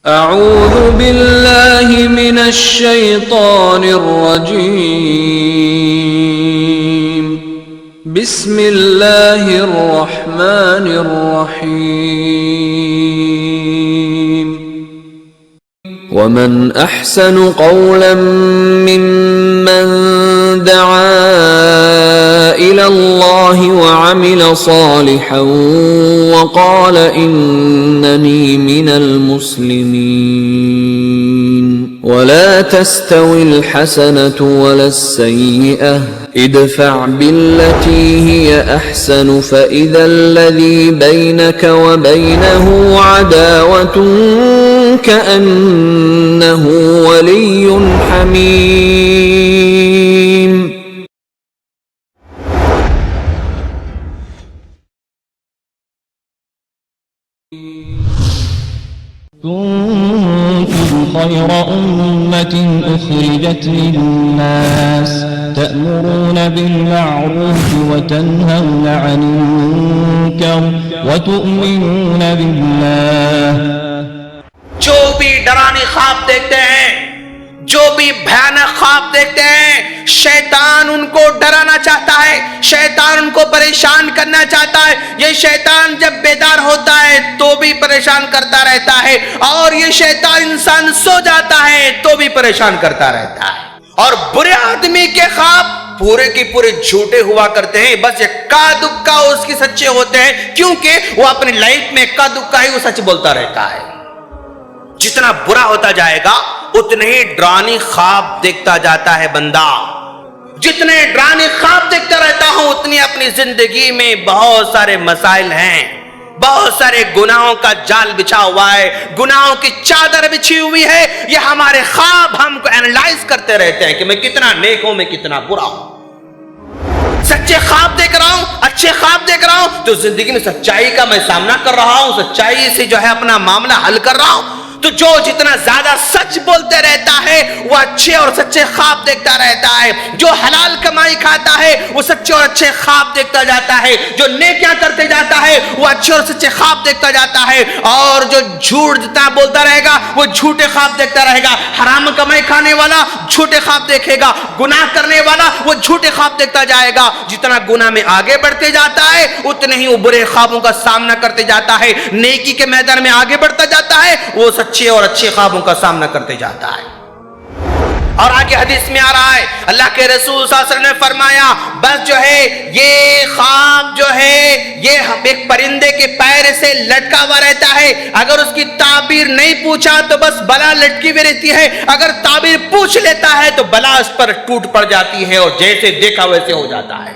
اعوذ باللہ من الشیطان الرجیم بسم اللہ الرحمن الرحیم ومن احسن قولا ممن دعا الى اللہ وعمل صالحا وقال اننی من المسلمین ولا تستوی الحسنة ولا السیئة ادفع بالتي هي احسن فاذا الذي بينك وبينه عداوة كأنه ولي حميم كنتم خير أمة أخرجت للناس تأمرون بالمعروف وتنهون عن المنكر وتؤمنون بالله. جو بھی ڈرانے خواب دیکھتے ہیں، جو بھی بھیانک خواب دیکھتے ہیں، شیطان ان کو ڈرانا چاہتا ہے، شیطان ان کو پریشان کرنا چاہتا ہے. یہ شیطان جب بیدار ہوتا ہے تو بھی پریشان کرتا رہتا ہے، اور یہ شیطان انسان سو جاتا ہے تو بھی پریشان کرتا رہتا ہے. اور برے آدمی کے خواب پورے کے پورے جھوٹے ہوا کرتے ہیں، بس اکا دکا اس کی سچے ہوتے ہیں، کیونکہ وہ اپنی لائف میں اکا دکا ہی وہ سچ بولتا رہتا ہے. جتنا برا ہوتا جائے گا اتنے ہی ڈرانے خواب دیکھتا جاتا ہے بندہ. جتنے ڈرانے خواب دیکھتا رہتا ہوں اتنی اپنی زندگی میں بہت سارے مسائل ہیں، بہت سارے گناہوں کا جال بچھا ہوا ہے، گناہوں کی چادر بچھی ہوئی ہے. یہ ہمارے خواب ہم کو اینالائز کرتے رہتے ہیں کہ میں کتنا نیک ہوں، میں کتنا برا ہوں. سچے خواب دیکھ رہا ہوں، اچھے خواب دیکھ رہا ہوں تو زندگی میں سچائی کا میں سامنا کر رہا ہوں، سچائی سے جو ہے اپنا معاملہ حل کر رہا ہوں. تو جو جتنا زیادہ سچ بولتے رہتا ہے وہ اچھے اور سچے خواب دیکھتا رہتا ہے. جو حلال کمائی کھاتا ہے وہ سچے اور اچھے خواب دیکھتا جاتا ہے. جو نیکیاں کرتے جاتا ہے وہ اچھے اور سچے خواب دیکھتا جاتا ہے. اور جو جھوٹ جتنا بولتا رہے گا وہ جھوٹے خواب دیکھتا رہے گا. حرام کمائی کھانے والا جھوٹے خواب دیکھے گا، گناہ کرنے والا وہ جھوٹے خواب دیکھتا جائے گا. جتنا گناہ میں آگے بڑھتے جاتا ہے اتنے ہی وہ برے خوابوں کا سامنا کرتے جاتا ہے. نیکی کے میدان میں آگے بڑھتا جاتا ہے وہ اچھے اور اچھے خوابوں کا سامنا کرتے جاتا ہے. اور آگے حدیث میں آ رہا ہے اللہ کے رسول صلی اللہ علیہ وسلم نے فرمایا بس جو ہے یہ خواب جو ہے یہ ایک پرندے کے پیر سے لٹکا ہوا رہتا ہے. اگر اس کی تعبیر نہیں پوچھا تو بس بلا لٹکی ہوئی رہتی ہے، اگر تعبیر پوچھ لیتا ہے تو بلا اس پر ٹوٹ پڑ جاتی ہے اور جیسے دیکھا ویسے ہو جاتا ہے.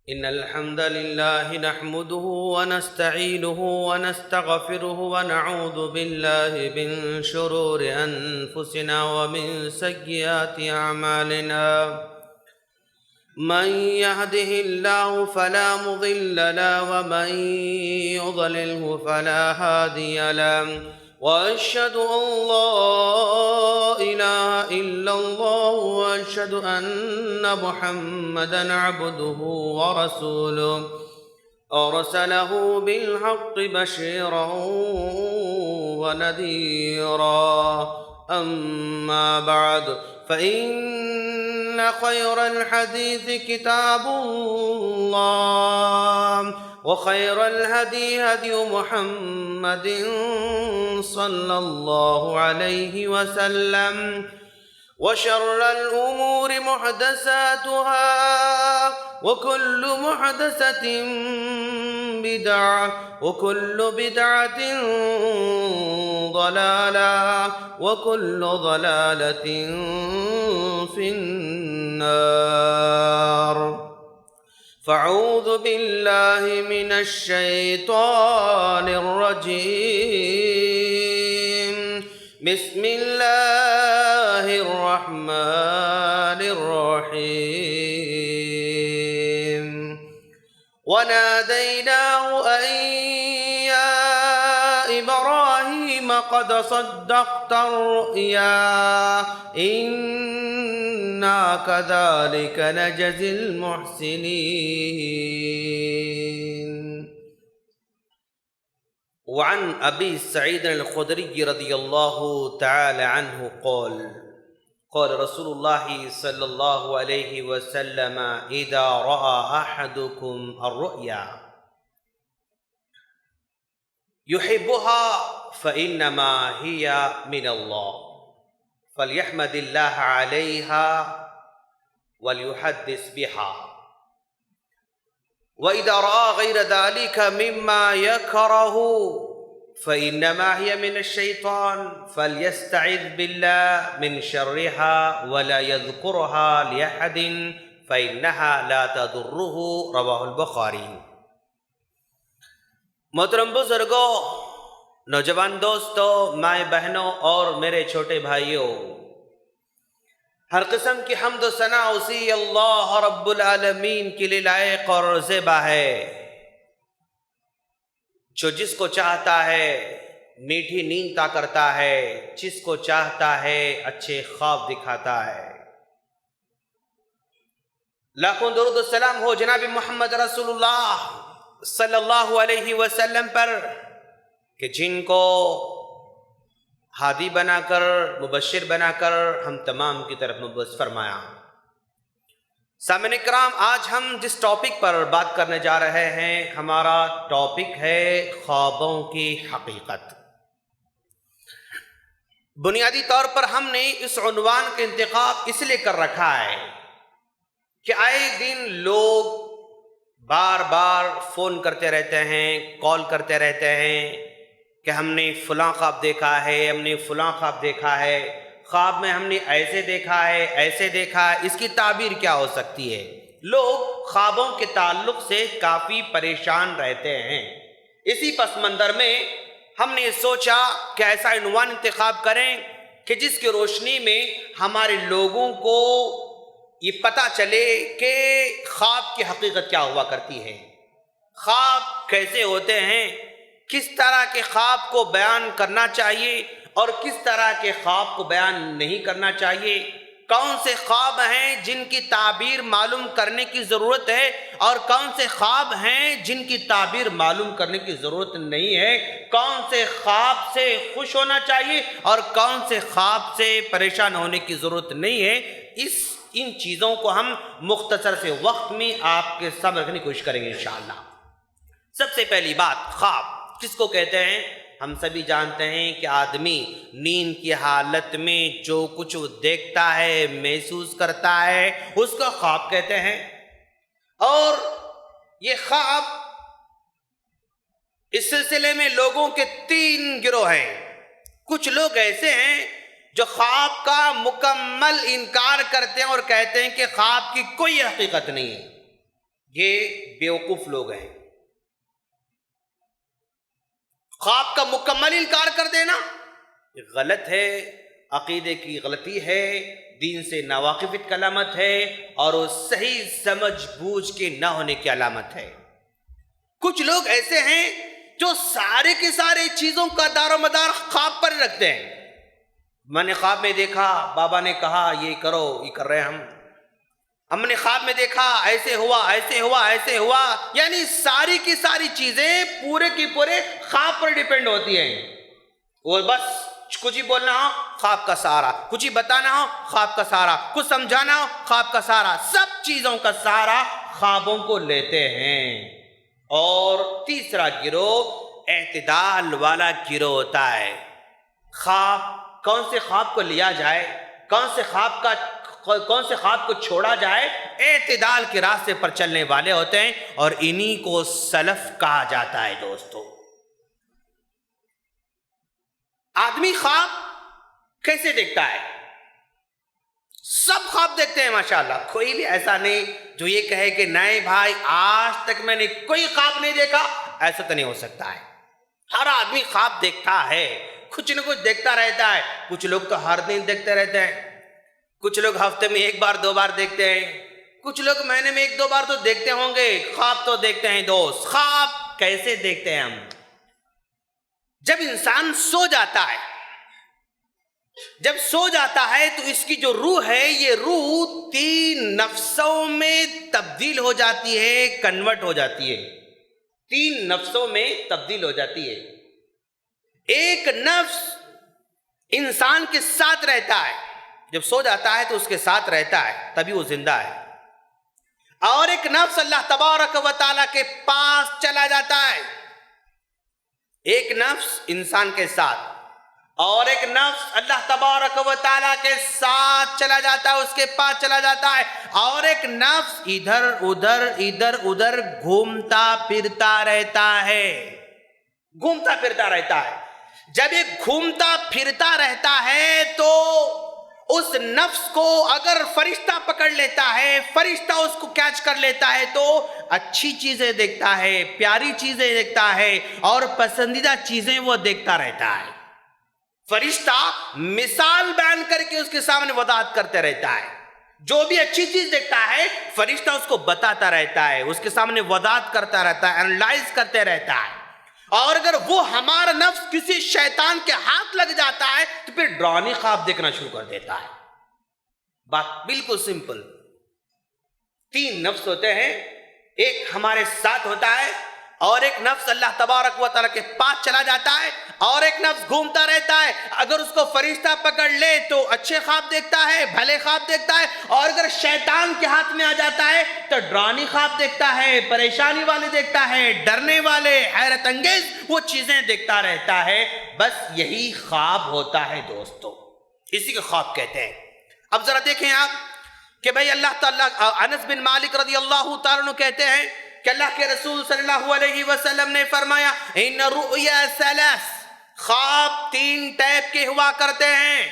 إن الحمد لله نحمده ونستعينه ونستغفره ونعوذ بالله من شرور أنفسنا ومن سيئات أعمالنا. من يهده الله فلا مضل له ومن يضلله فلا هادي له. وأشهد أن لا إله إلا الله وأشهد أن محمدًا عبده ورسوله أرسله بالحق بشيرا ونذيرا. أما بعد فإن خير الحديث كتاب الله وخير الهدي هدي محمد صلى الله عليه وسلم وشر الأمور محدثاتها وكل محدثة بدعة وكل بدعة ضلالة وكل ضلالة في النار. فاعوذ بالله من الشيطان الرجيم. بسم الله الرحمن الرحيم. وناديناه أن يا إبراهيم قد صدقت الرؤيا إنا كذلك نجزي المحسنين. وعن ابی سعید الخدری رضی اللہ تعالی عنہ قال رسول اللہ صلی اللہ علیہ وسلم اذا رأى احدکم الرؤیا يحبها فإنما هي من الله فليحمد الله عليها وليحدث بها وإذا رأى غير ذلك مما يكره فإنما هي من الشيطان فليستعذ بالله من شرها ولا يذكرها لأحد فإنها لا تضره رواه البخاری۔ محترم بزرگوں، نوجوان دوستوں، مائیں بہنوں اور میرے چھوٹے بھائیوں، ہر قسم کی حمد و ثنا اسی اللہ رب العالمین کے لیے لائق اور زیبا ہے، جو جس کو چاہتا ہے میٹھی نیند عطا کرتا ہے، جس کو چاہتا ہے اچھے خواب دکھاتا ہے۔ لاکھوں درود و سلام ہو جناب محمد رسول اللہ صلی اللہ علیہ وسلم پر، کہ جن کو ہادی بنا کر، مبشر بنا کر ہم تمام کی طرف مبعوث فرمایا۔ سامعین کرام، آج ہم جس ٹاپک پر بات کرنے جا رہے ہیں، ہمارا ٹاپک ہے خوابوں کی حقیقت۔ بنیادی طور پر ہم نے اس عنوان کا انتخاب اس لیے کر رکھا ہے کہ آئے دن لوگ بار بار فون کرتے رہتے ہیں، کال کرتے رہتے ہیں کہ ہم نے فلاں خواب دیکھا ہے، ہم نے فلاں خواب دیکھا ہے، خواب میں ہم نے ایسے دیکھا ہے، ایسے دیکھا ہے، اس کی تعبیر کیا ہو سکتی ہے؟ لوگ خوابوں کے تعلق سے کافی پریشان رہتے ہیں۔ اسی پس منظر میں ہم نے سوچا کہ ایسا عنوان انتخاب کریں کہ جس کی روشنی میں ہمارے لوگوں کو یہ پتہ چلے کہ خواب کی حقیقت کیا ہوا کرتی ہے، خواب کیسے ہوتے ہیں، کس طرح کے خواب کو بیان کرنا چاہیے اور کس طرح کے خواب کو بیان نہیں کرنا چاہیے، کون سے خواب ہیں جن کی تعبیر معلوم کرنے کی ضرورت ہے اور کون سے خواب ہیں جن کی تعبیر معلوم کرنے کی ضرورت نہیں ہے، کون سے خواب سے خوش ہونا چاہیے اور کون سے خواب سے پریشان ہونے کی ضرورت نہیں ہے۔ ان چیزوں کو ہم مختصر سے وقت میں آپ کے سامنے رکھنے کی کوشش کریں گے انشاءاللہ۔ سب سے پہلی بات، خواب کس کو کہتے ہیں؟ ہم سبھی جانتے ہیں کہ آدمی نیند کی حالت میں جو کچھ وہ دیکھتا ہے، محسوس کرتا ہے، اس کو خواب کہتے ہیں۔ اور یہ خواب، اس سلسلے میں لوگوں کے 3 گروہ ہیں۔ کچھ لوگ ایسے ہیں جو خواب کا مکمل انکار کرتے ہیں اور کہتے ہیں کہ خواب کی کوئی حقیقت نہیں ہے۔ یہ بیوقوف لوگ ہیں۔ خواب کا مکمل انکار کر دینا غلط ہے، عقیدے کی غلطی ہے، دین سے ناواقفیت کی علامت ہے اور وہ صحیح سمجھ بوجھ کے نہ ہونے کی علامت ہے۔ کچھ لوگ ایسے ہیں جو سارے کے سارے چیزوں کا دار و مدار خواب پر رکھتے ہیں۔ میں نے خواب میں دیکھا، بابا نے کہا یہ کرو، یہ کر رہے ہیں ہم نے خواب میں دیکھا، ایسے ہوا، ایسے ہوا، ایسے ہوا، یعنی ساری کی ساری چیزیں پورے کی پورے خواب پر ڈیپینڈ ہوتی ہیں۔ اور بس کچھ ہی بولنا ہو، خواب کا سہارا، کچھ ہی بتانا ہو، خواب کا سہارا، کچھ سمجھانا ہو، خواب کا سہارا، سب چیزوں کا سہارا خوابوں کو لیتے ہیں۔ اور تیسرا گروہ اعتدال والا گروہ ہوتا ہے۔ خواب، کون سے خواب کو لیا جائے، کون سے خواب کو چھوڑا جائے، اعتدال کے راستے پر چلنے والے ہوتے ہیں اور انہی کو سلف کہا جاتا ہے۔ دوستو، آدمی خواب کیسے دیکھتا ہے؟ سب خواب دیکھتے ہیں ماشاءاللہ، کوئی بھی ایسا نہیں جو یہ کہے کہ نہیں بھائی آج تک میں نے کوئی خواب نہیں دیکھا، ایسا تو نہیں ہو سکتا ہے۔ ہر آدمی خواب دیکھتا ہے، کچھ نہ کچھ دیکھتا رہتا ہے۔ کچھ لوگ تو ہر دن دیکھتے رہتے ہیں، کچھ لوگ ہفتے میں 1 بار 2 بار دیکھتے ہیں، کچھ لوگ مہینے میں 1-2 بار تو دیکھتے ہوں گے۔ خواب تو دیکھتے ہیں دوست۔ خواب کیسے دیکھتے ہیں ہم؟ جب انسان سو جاتا ہے، جب سو جاتا ہے تو اس کی جو روح ہے، یہ روح 3 نفسوں میں تبدیل ہو جاتی ہے، کنورٹ ہو جاتی ہے، 3 نفسوں میں تبدیل ہو جاتی ہے۔ ایک نفس انسان کے ساتھ رہتا ہے، جب سو جاتا ہے تو اس کے ساتھ رہتا ہے، تبھی وہ زندہ ہے، اور ایک نفس اللہ تبارک و تعالیٰ کے پاس چلا جاتا ہے. ایک نفس انسان کے ساتھ اور ایک نفس اللہ تبارک و تعالیٰ کے ساتھ چلا جاتا ہے، اس کے پاس چلا جاتا ہے، اور ایک نفس ادھر ادھر گھومتا پھرتا رہتا ہے، گھومتا پھرتا رہتا ہے. جب یہ گھومتا پھرتا رہتا ہے تو اس نفس کو اگر فرشتہ پکڑ لیتا ہے، فرشتہ اس کو کیچ کر لیتا ہے تو اچھی چیزیں دیکھتا ہے، پیاری چیزیں دیکھتا ہے، اور پسندیدہ چیزیں وہ دیکھتا رہتا ہے. فرشتہ مثال بیان کر کے اس کے سامنے وضاحت کرتے رہتا ہے. جو بھی اچھی چیز دیکھتا ہے فرشتہ اس کو بتاتا رہتا ہے، اس کے سامنے وضاحت کرتا رہتا ہے، انالائز کرتے رہتا ہے. اور اگر وہ ہمارا نفس کسی شیطان کے ہاتھ لگ جاتا ہے تو پھر ڈراؤنی خواب دیکھنا شروع کر دیتا ہے. بات بالکل سمپل. 3 نفس ہوتے ہیں، ایک ہمارے ساتھ ہوتا ہے، اور ایک نفس اللہ تبارک و تعالیٰ کے پاس چلا جاتا ہے، اور ایک نفس گھومتا رہتا ہے. اگر اس کو فرشتہ پکڑ لے تو اچھے خواب دیکھتا ہے، بھلے خواب دیکھتا ہے، اور اگر شیطان کے ہاتھ میں آ جاتا ہے تو ڈرانی خواب دیکھتا ہے، پریشانی والے دیکھتا ہے، ڈرنے والے، حیرت انگیز وہ چیزیں دیکھتا رہتا ہے. بس یہی خواب ہوتا ہے دوستو، اسی کو خواب کہتے ہیں. اب ذرا دیکھیں آپ کہ بھئی اللہ تعالیٰ، انس بن مالک رضی اللہ تعالیٰ عنہ کہتے ہیں کہ اللہ کے رسول صلی اللہ علیہ وسلم نے فرمایا ان رؤیا ثلاث، خواب 3 ٹائپ کے ہوا کرتے ہیں،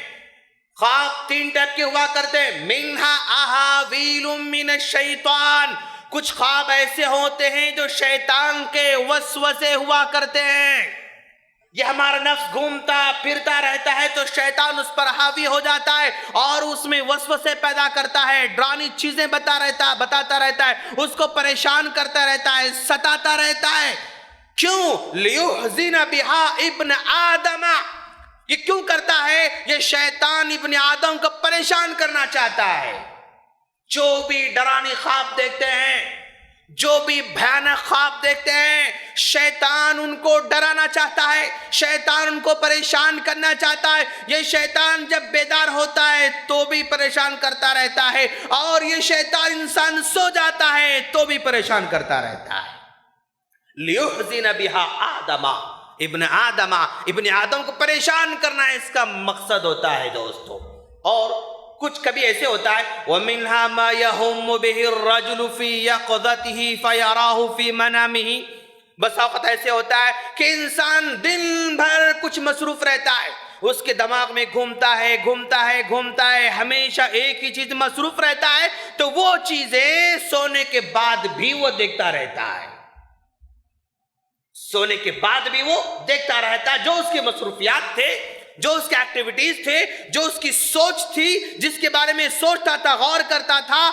خواب 3 ٹائپ کے ہوا کرتے ہیں. منہا احاویل من الشیطان، کچھ خواب ایسے ہوتے ہیں جو شیطان کے وسوسے ہوا کرتے ہیں. یہ ہمارا نفس گھومتا پھرتا رہتا ہے تو شیطان اس پر حاوی ہو جاتا ہے اور اس میں وسوسے پیدا کرتا ہے، ڈرانی چیزیں بتاتا رہتا ہے، اس کو پریشان کرتا رہتا ہے، ستاتا رہتا ہے. کیوں؟ لیحزن بہا ابن آدم، یہ کیوں کرتا ہے؟ یہ شیطان ابن آدم کو پریشان کرنا چاہتا ہے. جو بھی ڈرانی خواب دیکھتے ہیں، جو بھی بھیانک خواب دیکھتے ہیں، شیطان ان کو ڈرانا چاہتا ہے، شیطان ان کو پریشان کرنا چاہتا ہے. یہ شیطان جب بیدار ہوتا ہے تو بھی پریشان کرتا رہتا ہے، اور یہ شیطان انسان سو جاتا ہے تو بھی پریشان کرتا رہتا ہے. لیحزن بہا آدم، ابن آدم کو پریشان کرنا اس کا مقصد ہوتا ہے دوستو. اور کچھ کبھی ایسے ہوتا ہے وَمِنْهَا مَا يَهُمُّ بِهِ الرَّجُلُ فِي يَقْظَتِهِ فَيَرَاهُ فِي مَنَامِهِ. بس اوقات ایسے ہوتا ہے کہ انسان دن بھر کچھ مصروف رہتا ہے، اس کے دماغ میں گھومتا ہے، ہمیشہ ایک ہی چیز مصروف رہتا ہے، تو وہ چیزیں سونے کے بعد بھی وہ دیکھتا رہتا ہے، سونے کے بعد بھی وہ دیکھتا رہتا ہے. جو اس کے مصروفیات تھے، جو اس کے ایکٹیویٹیز تھے، جو اس کی سوچ تھی، جس کے بارے میں سوچتا تھا، غور کرتا تھا،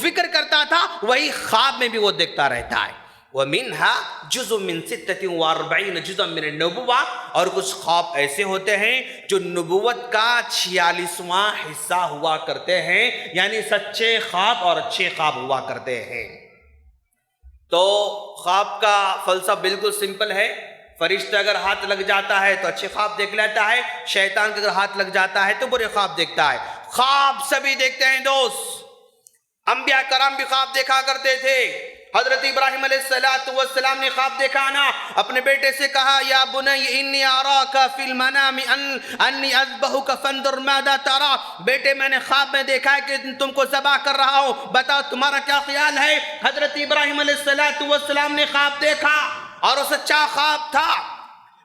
فکر کرتا تھا، وہی خواب میں بھی وہ دیکھتا رہتا ہے. وَمِنْهَا جُزٌ مِّن 46 جُزًا مِّنَ النُّبُوَّةِ، اور کچھ خواب ایسے ہوتے ہیں جو نبوت کا 46واں حصہ ہوا کرتے ہیں، یعنی سچے خواب اور اچھے خواب ہوا کرتے ہیں. تو خواب کا فلسفہ بالکل سمپل ہے. فرشتہ اگر ہاتھ لگ جاتا ہے تو اچھے خواب دیکھ لیتا ہے، شیطان کے اگر ہاتھ لگ جاتا ہے تو برے خواب دیکھتا ہے. خواب سبھی دیکھتے ہیں دوست. انبیاء کرام بھی خواب دیکھا کرتے تھے. حضرت ابراہیم علیہ السلام نے خواب دیکھا نا، اپنے بیٹے سے کہا یا بنی انی اراک فی المنام انی اذبحک فانظر ماذا ترى، بیٹے میں نے خواب میں دیکھا ہے کہ تم کو ذبح کر رہا ہوں، بتاؤ تمہارا کیا خیال ہے. حضرت ابراہیم علیہ السلام نے خواب دیکھا اور وہ سچا خواب تھا.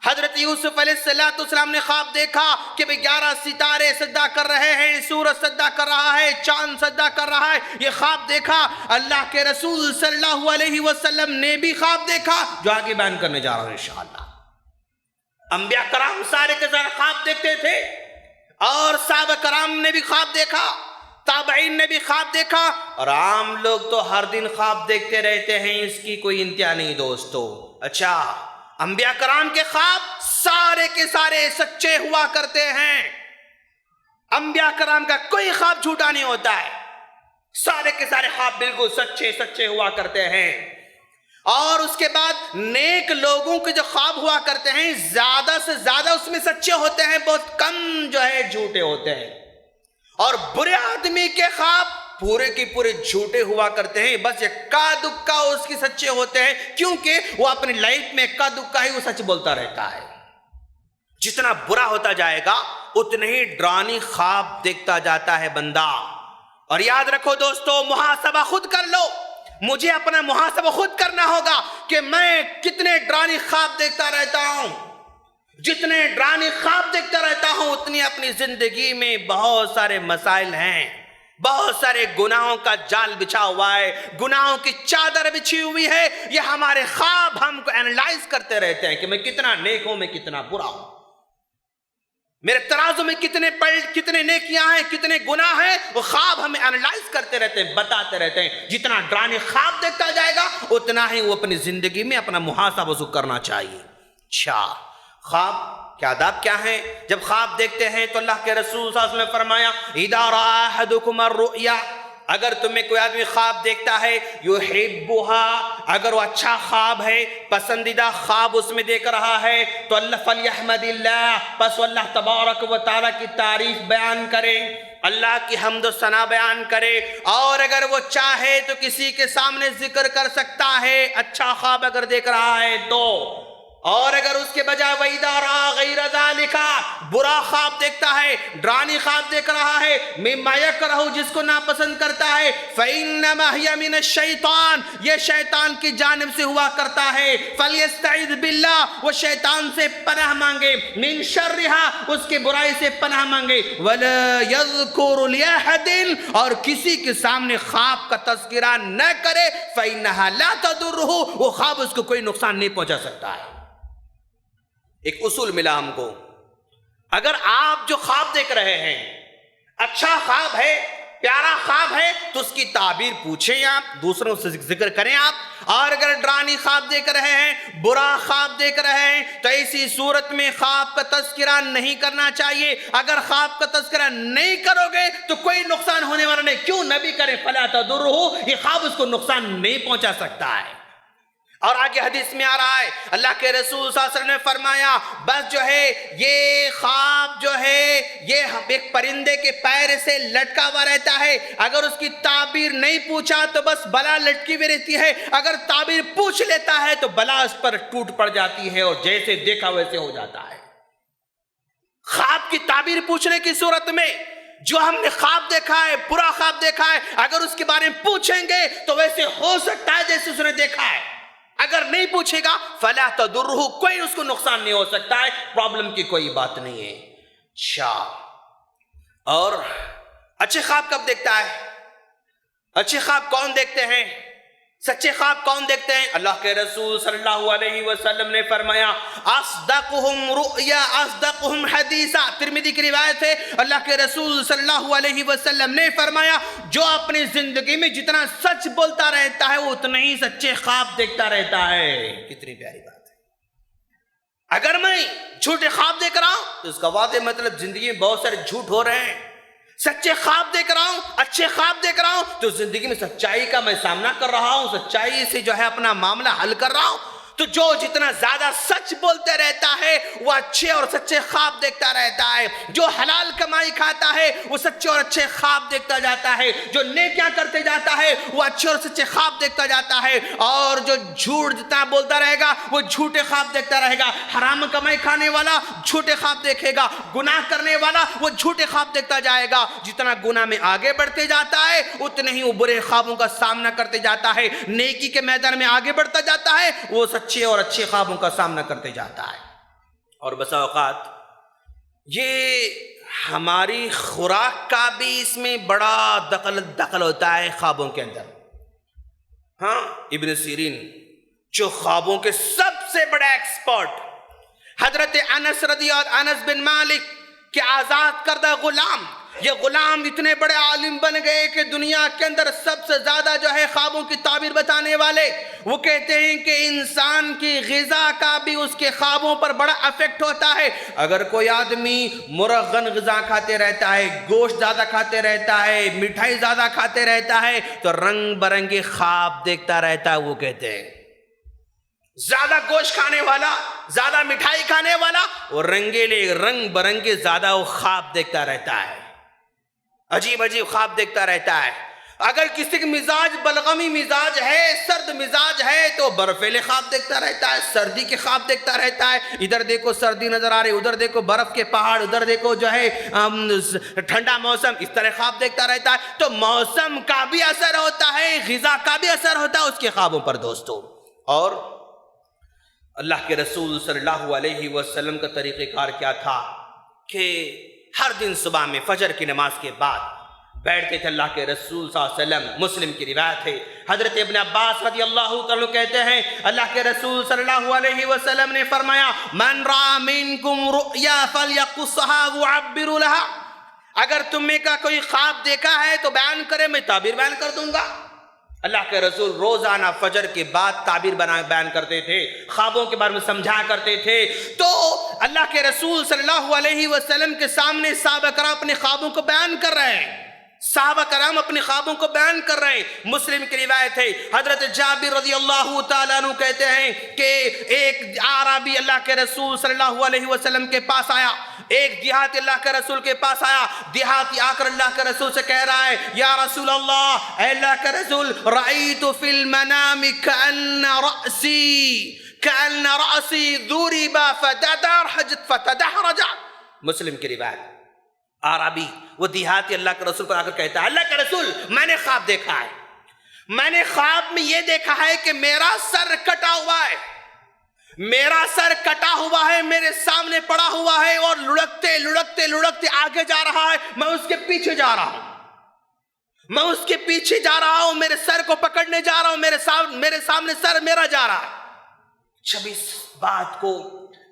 حضرت یوسف علیہ السلام نے خواب دیکھا کہ 11 ستارے سجدہ کر رہے ہیں، سورج سجدہ کر رہا ہے، چاند سجدہ کر رہا ہے. یہ خواب دیکھا. اللہ کے رسول صلی اللہ علیہ وسلم نے بھی خواب دیکھا، جو آگے بیان کرنے جا رہا ہوں انشاءاللہ. انبیاء کرام سارے کے سارے خواب دیکھتے تھے، اور صحابہ کرام نے بھی خواب دیکھا، تابعین نے بھی خواب دیکھا، اور عام لوگ تو ہر دن خواب دیکھتے رہتے ہیں، اس کی کوئی انتہا نہیں دوستو. اچھا، انبیاء کرام کے خواب سارے کے سارے سچے ہوا کرتے ہیں. انبیاء کرام کا کوئی خواب جھوٹا نہیں ہوتا ہے، سارے کے سارے خواب بالکل سچے ہوا کرتے ہیں. اور اس کے بعد نیک لوگوں کے جو خواب ہوا کرتے ہیں زیادہ سے زیادہ اس میں سچے ہوتے ہیں، بہت کم جو ہے جھوٹے ہوتے ہیں. اور برے آدمی کے خواب پورے کی پورے جھوٹے ہوا کرتے ہیں، بس اکا دکا اس کی سچے ہوتے ہیں، کیونکہ وہ اپنی لائف میں اکا دکا ہی وہ سچ بولتا رہتا ہے. جتنا برا ہوتا جائے گا اتنے ہی ڈرانی خواب دیکھتا جاتا ہے بندہ. اور یاد رکھو دوستو، محاسبہ خود کر لو. مجھے اپنا محاسبہ خود کرنا ہوگا کہ میں کتنے ڈرانی خواب دیکھتا رہتا ہوں. جتنے ڈرانی خواب دیکھتا رہتا ہوں اتنی اپنی زندگی میں بہت سارے مسائل ہیں، بہت سارے گناہوں کا جال بچھا ہوا ہے، گناہوں کی چادر بچھی ہوئی ہے. یہ ہمارے خواب ہم کو اینالائز کرتے رہتے ہیں کہ میں کتنا نیک ہوں، میں کتنا برا ہوں، میرے ترازو میں کتنے نیکیاں ہیں، کتنے گناہ ہیں. وہ خواب ہمیں اینالائز کرتے رہتے ہیں، بتاتے رہتے ہیں. جتنا ڈرانے خواب دیکھتا جائے گا اتنا ہی وہ اپنی زندگی میں اپنا محاسبہ کرنا چاہیے. اچھا، خواب کے آداب کیا ہیں؟ جب خواب دیکھتے ہیں تو اللہ کے رسول صلی اللہ علیہ وسلم نے فرمایا اذا رأى احدكم الرؤيا، اگر تمہیں کوئی آدمی خواب دیکھتا ہے یحبها، اگر وہ اچھا خواب ہے، پسندیدہ خواب اس میں دیکھ رہا ہے تو اللہ فلیحمد اللہ، پس اللہ تبارک و تعالیٰ کی تعریف بیان کرے، اللہ کی حمد و ثنا بیان کرے. اور اگر وہ چاہے تو کسی کے سامنے ذکر کر سکتا ہے اچھا خواب اگر دیکھ رہا ہے تو. اور اگر اس کے بجائے وَإِذَا رَأَىٰ غَيْرَ ذَلِكَ، برا خواب دیکھتا ہے، ڈرانی خواب دیکھ رہا ہے، مِمَّا يَكْرَهُ، جس کو ناپسند کرتا ہے، فَإِنَّمَا هِيَ مِنَ الشَّيْطَانِ، یہ شیطان کی جانب سے ہوا کرتا ہے. فَلْيَسْتَعِذْ بِاللَّهِ، وہ شیطان سے پناہ مانگے، مِن شَرِّهَا، اس کے برائی سے پناہ مانگے. وَلَا يَذْكُرُ لِأَحَدٍ، اور کسی کے سامنے خواب کا تذکرہ نہ کرے. فَإِنَّهَا لَا تَضُرُّهُ، وہ خواب اس کو کوئی نقصان نہیں پہنچا سکتا ہے. ایک اصول ملا ہم کو، اگر آپ جو خواب دیکھ رہے ہیں اچھا خواب ہے، پیارا خواب ہے، تو اس کی تعبیر پوچھیں آپ، دوسروں سے ذکر کریں آپ. اور اگر ڈرانی خواب دیکھ رہے ہیں، برا خواب دیکھ رہے ہیں، تو ایسی صورت میں خواب کا تذکرہ نہیں کرنا چاہیے. اگر خواب کا تذکرہ نہیں کرو گے تو کوئی نقصان ہونے والا نہیں. کیوں نبی کرے فلا تضرہ، یہ خواب اس کو نقصان نہیں پہنچا سکتا ہے. اور آگے حدیث میں آ رہا ہے اللہ کے رسول صلی اللہ علیہ وسلم نے فرمایا بس جو ہے یہ خواب جو ہے یہ ایک پرندے کے پیر سے لٹکا ہوا رہتا ہے. اگر اس کی تعبیر نہیں پوچھا تو بس بلا لٹکی ہوئی رہتی ہے، اگر تعبیر پوچھ لیتا ہے تو بلا اس پر ٹوٹ پڑ جاتی ہے اور جیسے دیکھا ویسے ہو جاتا ہے. خواب کی تعبیر پوچھنے کی صورت میں جو ہم نے خواب دیکھا ہے، برا خواب دیکھا ہے، اگر اس کے بارے میں پوچھیں گے تو ویسے ہو سکتا ہے جیسے اس نے دیکھا ہے. اگر نہیں پوچھے گا فلا تضرہ، کوئی اس کو نقصان نہیں ہو سکتا ہے، پرابلم کی کوئی بات نہیں ہے. اچھا، اور اچھے خواب کب دیکھتا ہے؟ اچھے خواب کون دیکھتے ہیں؟ سچے خواب کون دیکھتے ہیں؟ اللہ کے رسول صلی اللہ علیہ وسلم نے فرمایا اصدقہم رؤیا اصدقہم حدیثا. ترمذی کی روایت ہے اللہ کے رسول صلی اللہ علیہ وسلم نے فرمایا جو اپنی زندگی میں جتنا سچ بولتا رہتا ہے وہ اتنا ہی سچے خواب دیکھتا رہتا ہے. کتنی پیاری بات ہے. اگر میں جھوٹے خواب دیکھ رہا ہوں تو اس کا واضح مطلب زندگی میں بہت سارے جھوٹ ہو رہے ہیں. سچے خواب دیکھ رہا ہوں، اچھے خواب دیکھ رہا ہوں تو زندگی میں سچائی کا میں سامنا کر رہا ہوں، سچائی سے جو ہے اپنا معاملہ حل کر رہا ہوں. تو جو جتنا زیادہ سچ بولتے رہتا ہے وہ اچھے اور سچے خواب دیکھتا رہتا ہے. جو حلال کمائی کھاتا ہے وہ سچے اور اچھے خواب دیکھتا جاتا ہے. جو نیکیاں کرتے جاتا ہے وہ اچھے اور سچے خواب دیکھتا جاتا ہے. اور جو جھوٹ جتنا بولتا رہے گا وہ جھوٹے خواب دیکھتا رہے گا. حرام کمائی کھانے والا جھوٹے خواب دیکھے گا، گناہ کرنے والا وہ جھوٹے خواب دیکھتا جائے گا. جتنا گناہ میں آگے بڑھتے جاتا ہے اتنے ہی وہ برے خوابوں کا سامنا کرتے جاتا ہے. نیکی کے میدان میں آگے بڑھتا جاتا ہے وہ اچھے اور اچھے خوابوں کا سامنا کرتے جاتا ہے. اور بسا اوقات یہ ہماری خوراک کا بھی اس میں بڑا دخل ہوتا ہے خوابوں کے اندر. ہاں، ابن سیرین جو خوابوں کے سب سے بڑے ایکسپرٹ، حضرت انس بن مالک کے آزاد کردہ غلام، یہ غلام اتنے بڑے عالم بن گئے کہ دنیا کے اندر سب سے زیادہ جو ہے خوابوں کی تعبیر بتانے والے. وہ کہتے ہیں کہ انسان کی غذا کا بھی اس کے خوابوں پر بڑا افیکٹ ہوتا ہے. اگر کوئی آدمی مرغن غذا کھاتے رہتا ہے، گوشت زیادہ کھاتے رہتا ہے، مٹھائی زیادہ کھاتے رہتا ہے تو رنگ برنگے خواب دیکھتا رہتا ہے. وہ کہتے ہیں زیادہ گوشت کھانے والا، زیادہ مٹھائی کھانے والا، وہ رنگیلے رنگ برنگے زیادہ وہ خواب دیکھتا رہتا ہے، عجیب عجیب خواب دیکھتا رہتا ہے۔ اگر کسی کا مزاج بلغمی مزاج ہے، سرد مزاج ہے، تو برفیلے خواب دیکھتا رہتا ہے، سردی کے خواب دیکھتا رہتا ہے، ادھر دیکھو سردی نظر آ رہی، ادھر دیکھو برف کے پہاڑ، ادھر دیکھو جو ہے ٹھنڈا موسم، اس طرح خواب دیکھتا رہتا ہے۔ تو موسم کا بھی اثر ہوتا ہے، غذا کا بھی اثر ہوتا ہے اس کے خوابوں پر دوستو۔ اور اللہ کے رسول صلی اللہ علیہ وسلم کا طریقہ کار کیا تھا کہ ہر دن صبح میں فجر کی نماز کے بعد بیٹھتے تھے اللہ کے رسول صلی اللہ علیہ وسلم۔ مسلم کی روایت ہے، حضرت ابن عباس رضی اللہ عنہ کہتے ہیں اللہ کے رسول صلی اللہ علیہ وسلم نے فرمایا من رأى منکم رؤیا فلیقصها وعبر لها، اگر تم میں کا کوئی خواب دیکھا ہے تو بیان کرے، میں تعبیر بیان کر دوں گا۔ اللہ کے رسول روزانہ فجر کے بعد تعبیر بیان کرتے تھے، خوابوں کے بارے میں سمجھا کرتے تھے۔ تو اللہ کے رسول صلی اللہ علیہ وسلم کے سامنے صحابہ کرام اپنے خوابوں کو بیان کر رہے ہیں، صحابہ کرام اپنے خوابوں کو بیان کر رہے ہیں۔ مسلم کی روایت ہے، حضرت جابر رضی اللہ تعالیٰ عنہ کہتے ہیں کہ ایک اعرابی اللہ کے رسول صلی اللہ علیہ وسلم کے پاس آیا، ایک دیہاتی اللہ کے رسول کے پاس آیا، دیہاتی آ کر اللہ کے رسول سے کہہ رہا ہے یا رسول اللہ، اے اللہ کے رسول، رأیت فی المنام کأن رأسی ضرب فتدحرج۔ مسلم کی روایت، عربی وہ دیہاتی اللہ کے رسول پر آ کر کہتا ہے اللہ کے رسول میں نے خواب دیکھا ہے، میں نے خواب میں یہ دیکھا ہے کہ میرا سر کٹا ہوا ہے، میرا سر کٹا ہوا ہے، میرے سامنے پڑا ہوا ہے اور لڑکتے لڑکتے لڑکتے آگے جا رہا ہے، میں اس کے پیچھے جا رہا ہوں، میں اس کے پیچھے جا رہا ہوں، میرے سر کو پکڑنے جا رہا ہوں، میرے سامنے سر میرا جا رہا ہے۔ جب اس بات کو،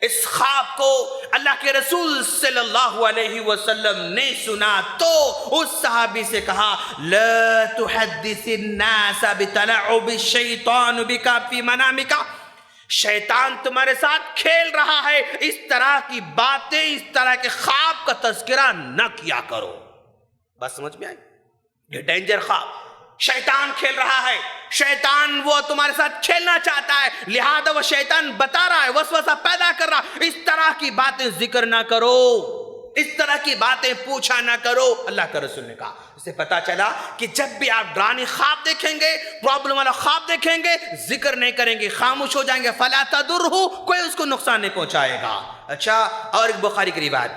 اس خواب کو اللہ کے رسول صلی اللہ علیہ وسلم نے سنا تو اس صحابی سے کہا لا تحدث الناس بتلعب الشیطان بک فی منامک، شیطان تمہارے ساتھ کھیل رہا ہے، اس طرح کی باتیں، اس طرح کے خواب کا تذکرہ نہ کیا کرو۔ بس سمجھ میں آئی؟ یہ ڈینجر خواب، شیطان کھیل رہا ہے، شیطان وہ تمہارے ساتھ کھیلنا چاہتا ہے، لہذا وہ شیطان بتا رہا ہے، وسوسہ پیدا کر رہا ہے، اس طرح کی باتیں ذکر نہ کرو، اس طرح کی باتیں پوچھا نہ کرو۔ اللہ کا رسول نے کہا، اس سے پتا چلا کہ جب بھی آپ ڈرانے خواب دیکھیں گے، پرابلم والا خواب دیکھیں گے، ذکر نہیں کریں گے، خاموش ہو جائیں گے، فلا تضرہ، کوئی اس کو نقصان نہیں پہنچائے گا۔ اچھا، اور ایک بخاری کی روایت،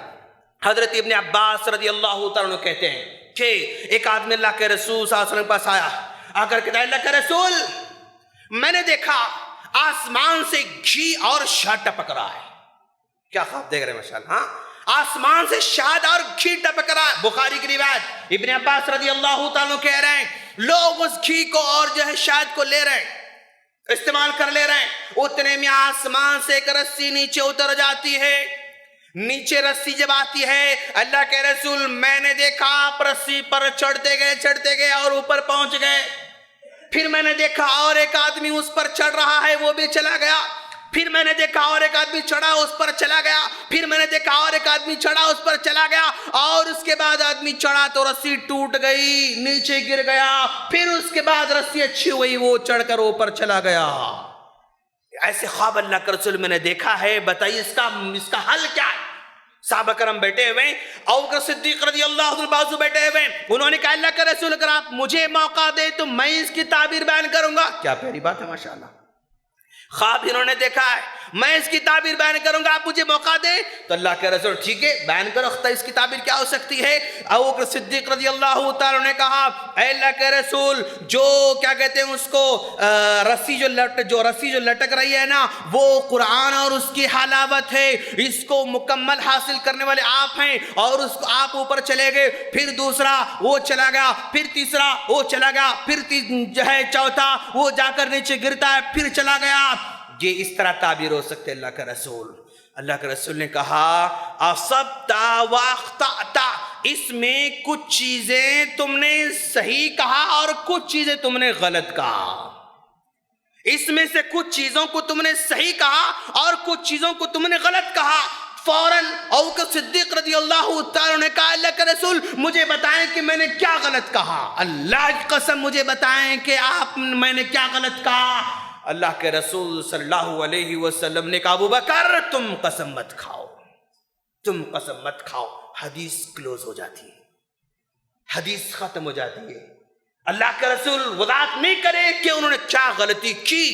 حضرت ابن عباس رضی اللہ تعالیٰ عنہ کہتے ہیں کہ ایک آدمی اللہ کے رسول صلی اللہ علیہ وسلم کے پاس آیا، آ کر کہتا ہے اللہ کے رسول میں نے دیکھا آسمان سے گھی اور شہد ٹپک رہا ہے۔ کیا خواب دیکھ رہے ہیں ماشاءاللہ، ہاں، آسمان سے شہد اور گھی ٹپک رہا ہے۔ بخاری کی روایت، ابن عباس رضی اللہ تعالیٰ کہہ رہے ہیں لوگ اس گھی کو اور جو ہے شہد کو لے رہے ہیں، استعمال کر لے رہے ہیں، اتنے میں آسمان سے ایک رسی نیچے اتر جاتی ہے، نیچے رسی جب آتی ہے اللہ کے رسول میں نے دیکھا آپ رسی پر چڑھتے گئے اور اوپر پہنچ گئے، پھر میں نے دیکھا اور ایک آدمی اس پر چڑھ رہا ہے، وہ بھی چلا گیا، پھر میں نے دیکھا اور ایک آدمی چڑھا اس پر چلا گیا، پھر میں نے دیکھا اور ایک آدمی چڑھا اس پر چلا گیا، اور اس کے بعد آدمی چڑھا تو رسی ٹوٹ گئی، نیچے گر گیا، پھر اس کے بعد رسی اچھی ہوئی، وہ چڑھ کر اوپر چلا گیا۔ ایسے خواب اللہ کے رسول میں نے دیکھا ہے، بتائیے اس کا حل کیا ہے؟ صحابہ کرام بیٹھے ہوئے، ابوبکر صدیق رضی اللہ عنہ بازو بیٹھے ہوئے، انہوں نے کہا اللہ کے رسول اگر آپ مجھے موقع دے تو میں اس کی تعبیر بیان کروں گا۔ کیا پیاری بات ہے ماشاءاللہ، خواب انہوں نے دیکھا ہے، میں اس کی تعبیر بیان کروں گا، آپ مجھے موقع دیں تو اللہ کے رسول ٹھیک ہے بیان کرو، اس کی تعبیر کیا ہو سکتی ہے؟ ابوبکر صدیق رضی اللہ تعالیٰ نے کہا اے اللہ کے رسول جو کیا کہتے ہیں اس کو رسی جو لٹک رہی ہے نا وہ قرآن اور اس کی حلاوت ہے، اس کو مکمل حاصل کرنے والے آپ ہیں، اور اس کو آپ اوپر چلے گئے، پھر دوسرا وہ چلا گیا، پھر تیسرا وہ چلا گیا، پھر جو ہے چوتھا وہ جا کر نیچے گرتا ہے، پھر چلا گیا۔ یہ اس طرح تعبیر ہو سکتے اللہ کا رسول۔ اللہ کے رسول نے کہا اصبتا واخطأتا، اس میں کچھ چیزیں تم نے صحیح کہا اور کچھ چیزیں تم نے غلط کہا، اس میں سے کچھ چیزوں کو تم نے صحیح کہا اور کچھ چیزوں کو تم نے غلط کہا۔ فوراً ابوبکر صدیق رضی اللہ تعالیٰ نے کہا اللہ کے رسول مجھے بتائیں کہ میں نے کیا غلط کہا، اللہ کی قسم مجھے بتائیں کہ میں نے کیا غلط کہا۔ اللہ کے رسول صلی اللہ علیہ وسلم نے کہا ابو بکر تم قسم مت کھاؤ، تم قسم مت کھاؤ. حدیث کلوز ہو جاتی ہے، حدیث ختم ہو جاتی ہے. اللہ کے رسول وضاحت نہیں کرے کہ انہوں نے کیا غلطی کی.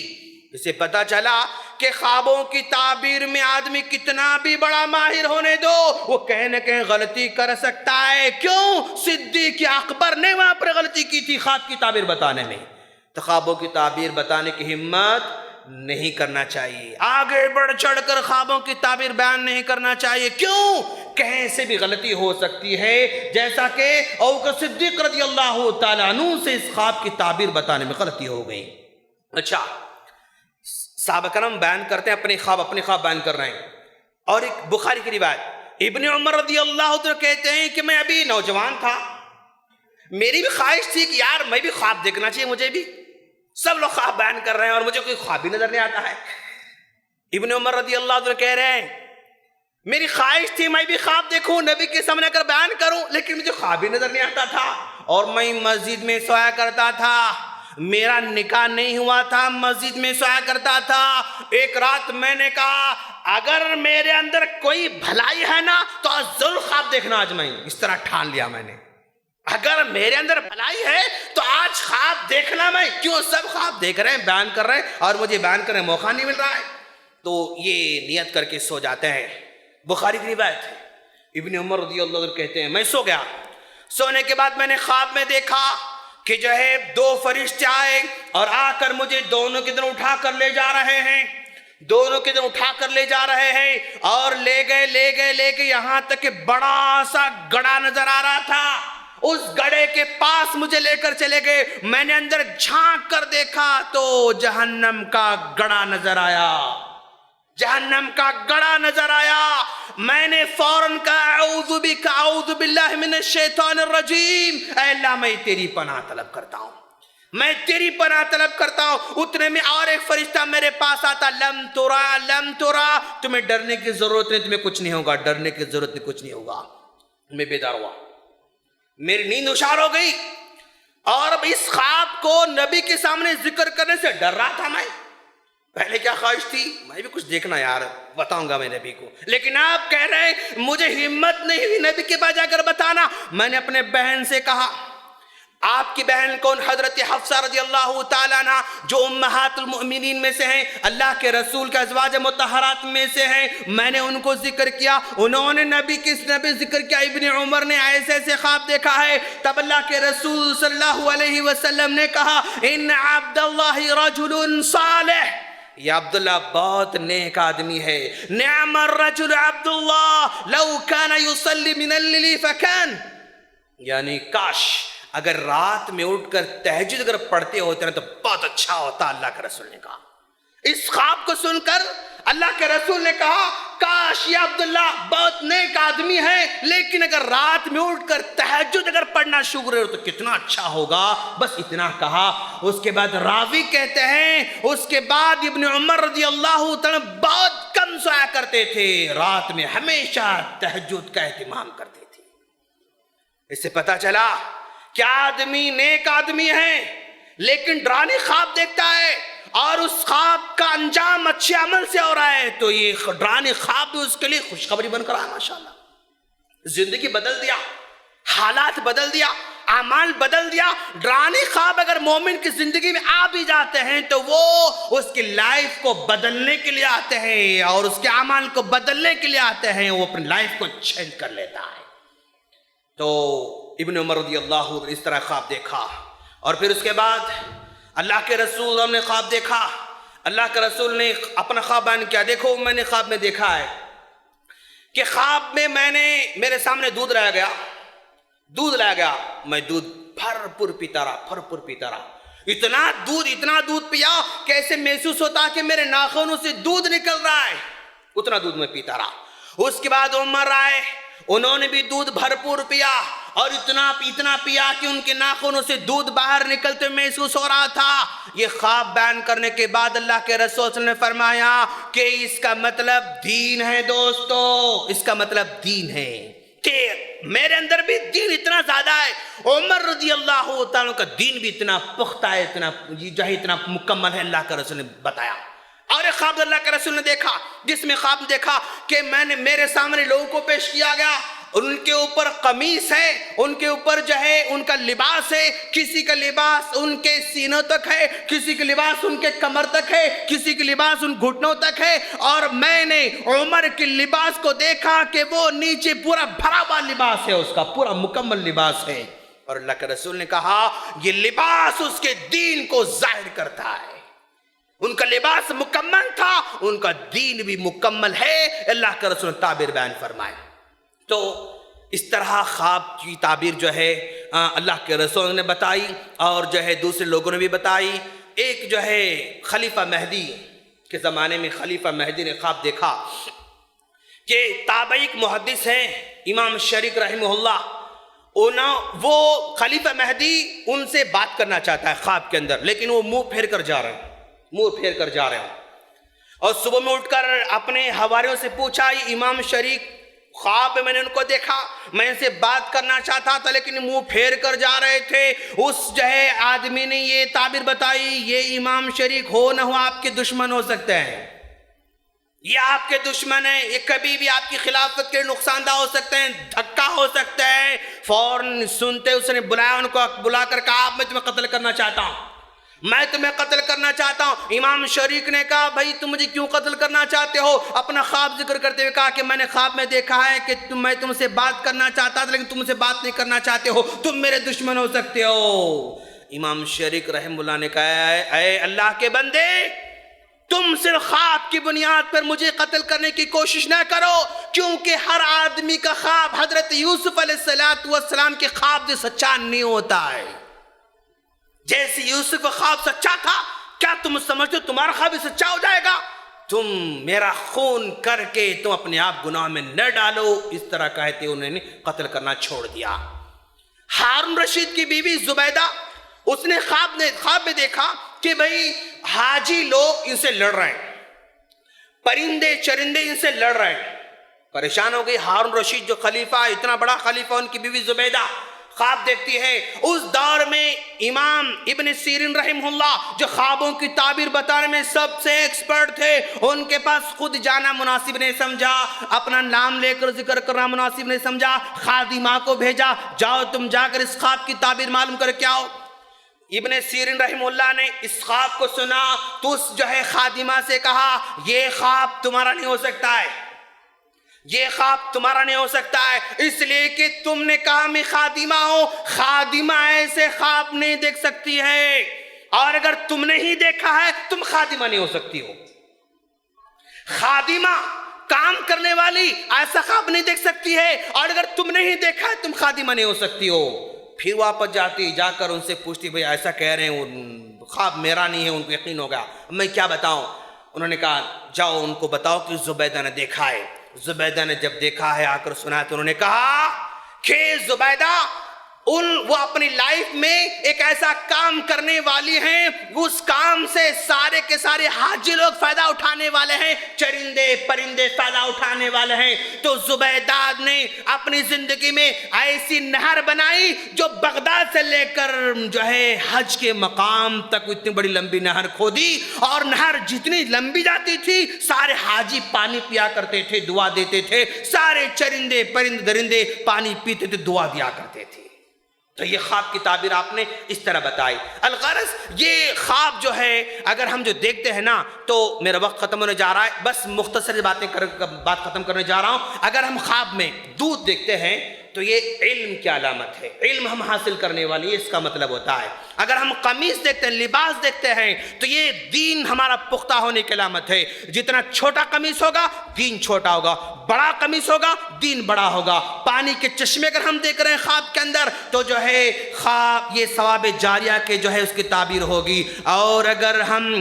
اسے پتا چلا کہ خوابوں کی تعبیر میں آدمی کتنا بھی بڑا ماہر ہونے دو وہ کہیں نہ کہیں غلطی کر سکتا ہے. کیوں؟ صدیق اکبر نے وہاں پر غلطی کی تھی خواب کی تعبیر بتانے میں. تو خوابوں کی تعبیر بتانے کی ہمت نہیں کرنا چاہیے، آگے بڑھ چڑھ کر خوابوں کی تعبیر بیان نہیں کرنا چاہیے. کیوں؟ کہیں سے بھی غلطی ہو سکتی ہے، جیسا کہ ابوبکر صدیق رضی اللہ تعالیٰ عنہ سے اس خواب کی تعبیر بتانے میں غلطی ہو گئی. اچھا، صحابہ کرام بیان کرتے ہیں اپنے خواب بیان کر رہے ہیں. اور ایک بخاری کی روایت، ابن عمر رضی اللہ عنہ کہتے ہیں کہ میں ابھی نوجوان تھا، میری بھی خواہش تھی کہ یار میں بھی خواب دیکھنا چاہیے، مجھے بھی. سب لوگ خواب بیان کر رہے ہیں اور مجھے کوئی خواب بھی نظر نہیں آتا ہے. ابن عمر رضی اللہ عنہ کہہ رہے ہیں میری خواہش تھی میں بھی خواب دیکھوں، نبی کے سامنے کر بیان کروں، لیکن مجھے خواب بھی نظر نہیں آتا تھا. اور میں مسجد میں سویا کرتا تھا، میرا نکاح نہیں ہوا تھا، مسجد میں سویا کرتا تھا. ایک رات میں نے کہا اگر میرے اندر کوئی بھلائی ہے نا تو ضرور خواب دیکھنا. آج میں اس طرح ٹھان لیا میں نے، اگر میرے اندر بھلائی ہے تو آج خواب دیکھنا. میں کیوں؟ سب خواب دیکھ رہے ہیں، بیان کر رہے ہیں اور مجھے بیان کرنے کا موقع نہیں مل رہا ہے. تو یہ نیت کر کے سو جاتے ہیں. بخاری کی روایت ہے، ابن عمر رضی اللہ عنہ کہتے ہیں میں سو گیا. سونے کے بعد میں نے خواب میں دیکھا کہ جو ہے دو فرشتے آئے اور آ کر مجھے دونوں کی طرف اٹھا کر لے جا رہے ہیں، دونوں کی طرف اٹھا کر لے جا رہے ہیں اور لے گئے یہاں تک کہ بڑا سا گڑھا نظر آ رہا تھا. اس گڑھے کے پاس مجھے لے کر چلے گئے. میں نے اندر جھانک کر دیکھا تو جہنم کا گڑھا نظر آیا، جہنم کا گڑھا نظر آیا. میں نے فوراً کہا اعوذ باللہ من الشیطان الرجیم، اے اللہ میں تیری پناہ طلب کرتا ہوں، میں تیری پناہ طلب کرتا ہوں. اتنے میں اور ایک فرشتہ میرے پاس آتا، لم ترا، تمہیں ڈرنے کی ضرورت نہیں، تمہیں کچھ نہیں ہوگا، ڈرنے کی ضرورت نہیں، کچھ نہیں ہوگا. میں بیدار ہوا، میری نیند ہوشار ہو گئی اور اب اس خواب کو نبی کے سامنے ذکر کرنے سے ڈر رہا تھا. میں پہلے کیا خواہش تھی میں بھی کچھ دیکھنا، یار بتاؤں گا میں نبی کو، لیکن آپ کہہ رہے ہیں مجھے ہمت نہیں ہوئی نبی کے پاس جا کر بتانا. میں نے اپنے بہن سے کہا، آپ کی بہن کون؟ حضرت حفصہ رضی اللہ تعالیٰ عنہ جو امہات المؤمنین میں سے ہیں، اللہ کے رسول کے ازواج مطہرات میں سے ہیں. میں نے ان کو ذکر کیا، انہوں نے نبی ذکر کیا ابن عمر نے ایسے ایسے خواب دیکھا ہے. تب اللہ کے رسول صلی اللہ علیہ وسلم نے کہا ان عبداللہ رجل صالح، یہ عبداللہ بہت نیک آدمی ہے. نعم الرجل عبداللہ لو کان یصلی من اللیل فکان، یعنی کاش اگر رات میں اٹھ کر تہجد اگر پڑھتے ہوتے ہیں تو بہت اچھا ہوتا. اللہ کے رسول نے کہا. اس خواب کو سن کر اللہ کے رسول نے کہا کاش یہ عبداللہ بہت نیک آدمی ہے، لیکن اگر رات میں اٹھ کر تہجد اگر پڑھنا شروع کرے تو کتنا اچھا ہوگا. بس اتنا کہا. اس کے بعد راوی کہتے ہیں اس کے بعد ابن عمر رضی اللہ تعالیٰ بہت کم سویا کرتے تھے، رات میں ہمیشہ تہجد کا اہتمام کرتے تھے. اس سے پتہ چلا کیا آدمی نیک آدمی ہے لیکن ڈرانے خواب دیکھتا ہے اور اس خواب کا انجام اچھے عمل سے ہو رہا ہے تو یہ ڈرانے خواب بھی اس کے لیے خوشخبری بن کر آیا. ماشاءاللہ زندگی بدل دیا، حالات بدل دیا، اعمال بدل دیا. ڈرانے خواب اگر مومن کی زندگی میں آ بھی جاتے ہیں تو وہ اس کی لائف کو بدلنے کے لیے آتے ہیں اور اس کے اعمال کو بدلنے کے لیے آتے ہیں، وہ اپنی لائف کو چینج کر لیتا ہے. تو ابن عمر رضی اللہ عنہ اس طرح خواب دیکھا. اور پھر اس کے بعد اللہ کے رسول ہم نے خواب دیکھا. اللہ کے رسول نے اپنا خواب بیان کیا. دیکھو میں نے خواب میں دیکھا ہے کہ خواب میں میرے سامنے دودھ لایا گیا، میں دودھ بھرپور پیتا رہا. اتنا دودھ پیا کہ ایسے محسوس ہوتا کہ میرے ناخنوں سے دودھ نکل رہا ہے. اتنا دودھ میں پیتا رہا. اس کے بعد عمر آئے، انہوں نے بھی دودھ بھرپور پیا اور اتنا پیا کہ ان کے ناخنوں سے دودھ باہر نکلتے محسوس ہو رہا تھا. یہ خواب بیان کرنے کے بعد اللہ کے رسول نے فرمایا کہ اس کا مطلب دین ہے دوستو، اس کا مطلب دین ہے. کہ میرے اندر بھی دین اتنا زیادہ ہے، عمر رضی اللہ تعالیٰ کا دین بھی اتنا پختہ ہے، اتنا مکمل ہے، اللہ کا رسول نے بتایا۔ اور ایک خواب اللہ کے رسول نے دیکھا، جس میں خواب دیکھا کہ میرے سامنے لوگوں کو پیش کیا گیا، ان کے اوپر قمیص ہے، ان کے اوپر ان کا لباس ہے، کسی کا لباس ان کے سینوں تک ہے، کسی کا لباس ان کے کمر تک ہے، کسی کا لباس ان گھٹنوں تک ہے، اور میں نے عمر کے لباس کو دیکھا کہ وہ نیچے پورا بھرا ہوا لباس ہے، اس کا پورا مکمل لباس ہے۔ اور اللہ کے رسول نے کہا یہ لباس اس کے دین کو ظاہر کرتا ہے، ان کا لباس مکمل تھا، ان کا دین بھی مکمل ہے، اللہ کے رسول نے تعبیر بیان فرمائے۔ تو اس طرح خواب کی تعبیر اللہ کے رسول نے بتائی، اور دوسرے لوگوں نے بھی بتائی۔ ایک خلیفہ مہدی کے زمانے میں خلیفہ مہدی نے خواب دیکھا کہ تابعی محدث ہیں امام شریک رحمہ اللہ، وہ خلیفہ مہدی ان سے بات کرنا چاہتا ہے خواب کے اندر، لیکن وہ منہ پھیر کر جا رہے ہیں، اور صبح میں اٹھ کر اپنے حواریوں سے پوچھا، امام شریک خواب میں نے ان کو دیکھا، میں ان سے بات کرنا چاہتا تھا لیکن منہ پھیر کر جا رہے تھے۔ اس آدمی نے یہ تعبیر بتائی، یہ امام شریک ہو نہ ہو آپ کے دشمن ہو سکتے ہیں، یہ آپ کے دشمن ہیں، یہ کبھی بھی آپ کی خلافت کے نقصان دہ ہو سکتے ہیں، دھکا ہو سکتا ہے۔ فوراً سنتے اس نے بلایا، ان کو بلا کر کہا میں تمہیں قتل کرنا چاہتا ہوں، میں تمہیں قتل کرنا چاہتا ہوں۔ امام شریک نے کہا بھائی تم مجھے کیوں قتل کرنا چاہتے ہو؟ اپنا خواب ذکر کرتے ہوئے کہا کہ میں نے خواب میں دیکھا ہے کہ میں تم سے بات کرنا چاہتا تھا لیکن تم سے بات نہیں کرنا چاہتے ہو، تم میرے دشمن ہو سکتے ہو۔ امام شریک رحمہ اللہ نے کہا اے اللہ کے بندے، تم صرف خواب کی بنیاد پر مجھے قتل کرنے کی کوشش نہ کرو، کیونکہ ہر آدمی کا خواب حضرت یوسف علیہ السلام کے خواب سے سچا نہیں ہوتا ہے۔ جیسے یوسف کا خواب سچا تھا، کیا تم سمجھتے ہو تمہارا خواب بھی سچا ہو جائے گا؟ تم میرا خون کر کے تم اپنے آپ گناہ میں نہ ڈالو۔ اس طرح کہتے انہوں نے قتل کرنا چھوڑ دیا۔ ہارون رشید کی بیوی زبیدہ، اس نے خواب میں دیکھا کہ بھئی حاجی لوگ ان سے لڑ رہے ہیں، پرندے چرندے ان سے لڑ رہے ہیں، پریشان ہو گئی۔ ہارون رشید جو خلیفہ، اتنا بڑا خلیفہ، ان کی بیوی زبیدہ خواب دیکھتی ہے۔ اس دور میں امام ابن سیرین رحمہ اللہ جو خوابوں کی تعبیر بتانے میں سب سے ایکسپرٹ تھے، ان کے پاس خود جانا مناسب نہیں سمجھا، اپنا نام لے کر ذکر کرنا مناسب نہیں سمجھا، خادمہ کو بھیجا، جاؤ تم جا کر اس خواب کی تعبیر معلوم کر کے آؤ۔ ابن سیرین رحمہ اللہ نے اس خواب کو سنا تو اس خادمہ سے کہا یہ خواب تمہارا نہیں ہو سکتا ہے، یہ خواب تمہارا نہیں ہو سکتا ہے، اس لیے کہ تم نے کہا میں خادمہ ہوں، خادمہ ایسے خواب نہیں دیکھ سکتی ہے، اور اگر تم نے ہی دیکھا ہے تم خادمہ نہیں ہو سکتی ہو۔ خادمہ کام کرنے والی ایسا خواب نہیں دیکھ سکتی ہے، اور اگر تم نے ہی دیکھا ہے تم خادمہ نہیں ہو سکتی ہو۔ پھر واپس جاتی، جا کر ان سے پوچھتی بھئی ایسا کہہ رہے ہیں، خواب میرا نہیں ہے، ان کو یقین ہو گیا، میں کیا بتاؤں؟ انہوں نے کہا جاؤ ان کو بتاؤ کہ زبیدہ نے دیکھا ہے۔ زبیدہ نے جب دیکھا ہے آ کر سنا تو انہوں نے کہا کہ زبیدہ وہ اپنی لائف میں ایک ایسا کام کرنے والی ہیں، اس کام سے سارے کے سارے حاجی لوگ فائدہ اٹھانے والے ہیں، چرندے پرندے فائدہ اٹھانے والے ہیں۔ تو زبیدہ نے اپنی زندگی میں ایسی نہر بنائی جو بغداد سے لے کر حج کے مقام تک اتنی بڑی لمبی نہر کھودی، اور نہر جتنی لمبی جاتی تھی سارے حاجی پانی پیا کرتے تھے، دعا دیتے تھے، سارے چرندے پرندے درندے پانی پیتے تھے، دعا دیا کرتے تھے۔ تو یہ خواب کی تعبیر آپ نے اس طرح بتائی۔ الغرض یہ خواب اگر ہم جو دیکھتے ہیں نا، تو میرا وقت ختم ہونے جا رہا ہے، بس مختصر بات ختم کرنے جا رہا ہوں۔ اگر ہم خواب میں دودھ دیکھتے ہیں تو یہ علم کی علامت ہے، علم ہم حاصل کرنے والی ہے، اس کا مطلب ہوتا ہے۔ اگر ہم قمیص دیکھتے ہیں، لباس دیکھتے ہیں، تو یہ دین ہمارا پختہ ہونے کی علامت ہے۔ جتنا چھوٹا قمیص ہوگا دین چھوٹا ہوگا، بڑا قمیص ہوگا دین بڑا ہوگا۔ پانی کے چشمے اگر ہم دیکھ رہے ہیں خواب کے اندر تو خواب یہ ثواب جاریہ کے اس کی تعبیر ہوگی۔ اور اگر ہم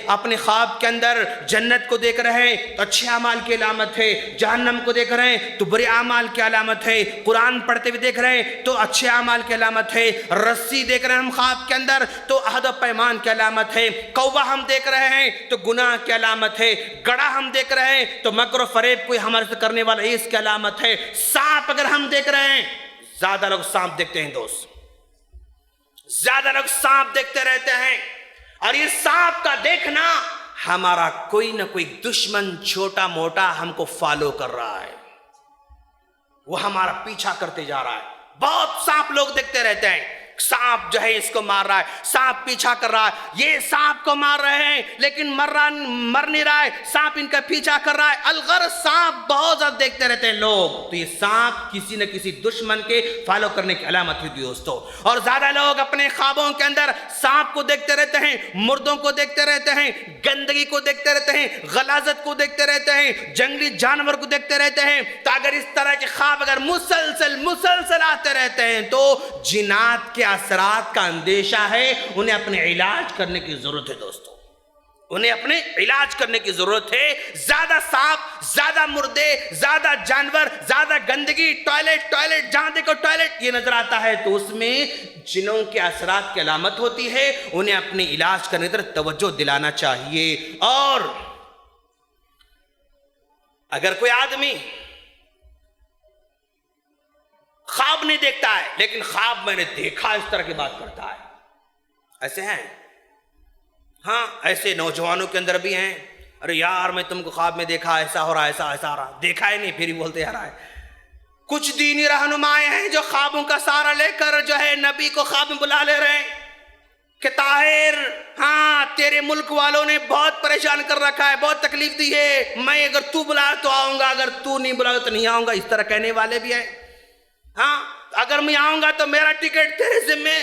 اپنے خواب کے اندر جنت کو دیکھ رہے ہیں تو اچھے اعمال کی علامت ہے، جہنم کو دیکھ رہے ہیں تو برے اعمال کی علامت ہے۔ قرآن پڑھتے ہوئے دیکھ رہے ہیں تو اچھے اعمال کی علامت ہے، رسی دیکھ رہے ہیں ہم خواب کے اندر تو عہد و پیمان کی علامت ہے، کوہ ہم دیکھ رہے ہیں تو گناہ کی علامت ہے، گڑھا ہم دیکھ رہے ہیں تو مکر و فریب کوئی ہمارے سے کرنے والا اس کی علامت ہے، سانپ اگر ہم دیکھ رہے ہیں، زیادہ لوگ سانپ دیکھتے ہیں دوست، زیادہ لوگ سانپ دیکھتے رہتے ہیں، اور یہ سانپ کا دیکھنا ہمارا کوئی نہ کوئی دشمن چھوٹا موٹا ہم کو فالو کر رہا ہے، وہ ہمارا پیچھا کرتے جا رہا ہے۔ بہت سانپ لوگ دیکھتے رہتے ہیں، سانپ جو ہے اس کو مار رہا ہے، سانپ پیچھا کر رہا ہے، یہ سانپ کو مار رہے ہیں لیکن مر نہیں رہا ہے، سانپ ان کا پیچھا کر رہا ہے، الغرض سانپ بہت زیادہ دیکھتے رہتے ہیں لوگ، تو یہ سانپ کسی نہ کسی دشمن کے فالو کرنے کی علامت ہوتی ہے دوستو۔ اور زیادہ لوگ اپنے خوابوں کے اندر سانپ کو دیکھتے رہتے ہیں، مردوں کو دیکھتے رہتے ہیں، گندگی کو دیکھتے رہتے ہیں، غلاظت کو دیکھتے رہتے ہیں، جنگلی جانور کو دیکھتے رہتے ہیں، تو اگر اس طرح کے خواب اگر مسلسل آتے رہتے ہیں تو جنات کے اثرات کا اندیشہ ہے، انہیں اپنے علاج کرنے کی ضرورت ہے دوستو، انہیں اپنے علاج کرنے کی ضرورت ہے۔ زیادہ سانپ، زیادہ مردے، زیادہ جانور، زیادہ گندگی، ٹوائلٹ جہاں دیکھو ٹوائلٹ یہ نظر آتا ہے تو اس میں جنوں کے اثرات کی علامت ہوتی ہے، انہیں اپنے علاج کرنے کی طرف توجہ دلانا چاہیے۔ اور اگر کوئی آدمی خواب نہیں دیکھتا ہے لیکن خواب میں نے دیکھا اس طرح کی بات کرتا ہے، ایسے ہیں، ہاں ایسے نوجوانوں کے اندر بھی ہیں، ارے یار میں تم کو خواب میں دیکھا، ایسا ہو رہا ایسا ہو رہا، دیکھا ہی نہیں پھر بھی بولتے آ رہا ہے۔ کچھ دینی رہنمائے ہیں جو خوابوں کا سہارا لے کر جو ہے نبی کو خواب میں بلا لے رہے ہیں کہ طاہر ہاں تیرے ملک والوں نے بہت پریشان کر رکھا ہے، بہت تکلیف دی ہے، میں اگر تو بلا تو آؤں گا، اگر تو نہیں بلا تو نہیں آؤں گا، اس طرح کہنے والے بھی ہیں۔ ہاں اگر میں آؤں گا تو میرا ٹکٹ تیرے ذمے،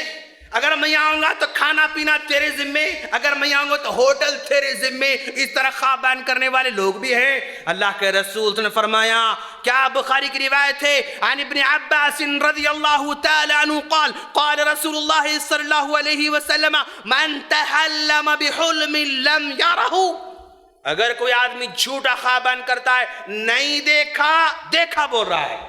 اگر میں آؤں گا تو کھانا پینا تیرے ذمے، اگر میں آؤں گا تو ہوٹل تیرے ذمے، اس طرح خواب بیان کرنے والے لوگ بھی ہیں۔ اللہ کے رسول نے فرمایا، کیا بخاری کی روایت ہے، عن ابن عباس رضی اللہ تعالی عنہ قال قال رسول اللہ صلی اللہ علیہ وسلم من تحلم بحلم لم یرہ، اگر کوئی آدمی جھوٹا خواب بیان کرتا ہے، نہیں دیکھا، دیکھا بول رہا ہے،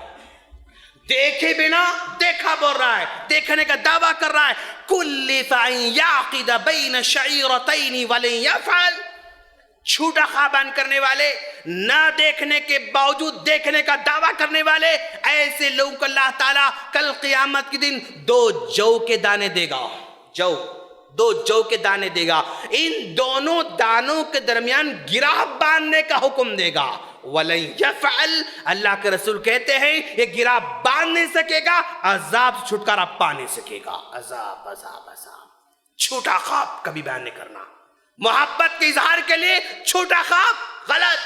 دیکھے بنا دیکھا بول رہا ہے، دیکھنے کا دعویٰ کر رہا ہے، کلف ان یعقد بین شعیرتین ولن یفعل، جھوٹا خواب بیان کرنے والے، نہ دیکھنے کے باوجود دیکھنے کا دعویٰ کرنے والے، ایسے لوگوں کو اللہ تعالیٰ کل قیامت کے دن 2 جو کے دانے دے گا، 2 جو کے دانے دے گا، ان دونوں دانوں کے درمیان گرہ باندھنے کا حکم دے گا۔ وَلَن يَفْعَلْ، اللہ کے رسول کہتے ہیں یہ گرہ باندھ نہیں سکے گا، عذاب سے چھٹکارا پا نہیں سکے گا، عذاب۔ چھوٹا خواب کبھی بیان نہیں کرنا، محبت کے اظہار کے لیے چھوٹا خواب غلط،